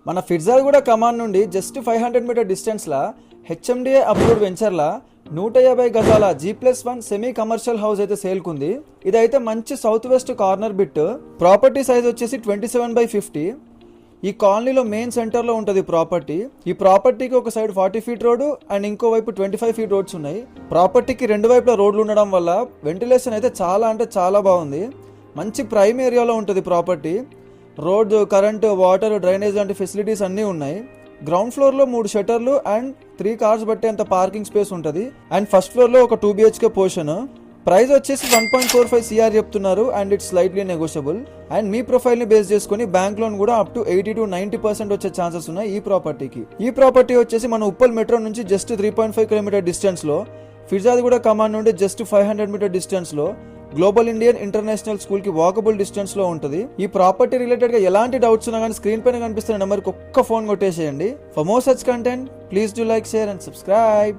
మన ఫిర్జాదిగూడ కమాన్ నుండి just 500 metre డిస్టెన్స్లా HMDA approved వెంచర్లా 150 గజాల G+1 సెమీ కమర్షియల్ హౌస్ అయితే సేల్కుంది. ఇదైతే మంచి south west corner bit. Property size వచ్చేసి 27/50. ఈ కాలనీలో మెయిన్ సెంటర్లో ఉంటుంది ప్రాపర్టీ. ఈ ప్రాపర్టీకి ఒక సైడ్ 40 ఫీట్ రోడ్డు అండ్ ఇంకో వైపు 25 ఫీట్ రోడ్స్ ఉన్నాయి. ప్రాపర్టీకి రెండు వైపులా రోడ్లు ఉండడం వల్ల వెంటిలేషన్ అయితే చాలా బాగుంది. మంచి ప్రైమ్ ఏరియాలో ఉంటుంది property. Road, current, water, drainage లాంటి ఫెసిలిటీస్ అన్నీ ఉన్నాయి. గ్రౌండ్ ఫ్లోర్లో 3 షట్టర్లు అండ్ 3 కార్స్ బట్టేంత పార్కింగ్ స్పేస్ ఉంటుంది. అండ్ ఫస్ట్ ఫ్లోర్లో ఒక 2 BHK పోర్షన్. ప్రైస్ వచ్చేసి 1.45 CR చెప్తున్నారు and it's slightly negotiable. And మీ ప్రొఫైల్ని బేస్ చేసుకుని బ్యాంక్ లోన్ కూడా అప్ టు 80 to 90% వచ్చే ఛాన్సెస్ ఉన్నాయి ఈ ప్రాపర్టీకి. ఈ ప్రాపర్టీ వచ్చేసి మన ఉప్పల్ మెట్రో నుంచి జస్ట్ 3.5 కిలోమీటర్ డిస్టెన్స్లో, ఫిర్జాదిగూడ కమాన్ నుండి జస్ట్ 500 మీటర్ డిస్టెన్స్లో, గ్లోబల్ ఇండియన్ ఇంటర్నేషనల్ స్కూల్ కి వాకబుల్ డిస్టెన్స్ లో ఉంటుంది. ఈ ప్రాపర్టీ రిలేటెడ్ గా ఎలాంటి డౌట్స్ ఉన్నా కానీ స్క్రీన్ పైన కనిపిస్తున్న నెంబర్కి ఒక్క ఫోన్ కొట్టేసేయండి. For more such content please do like, share and subscribe.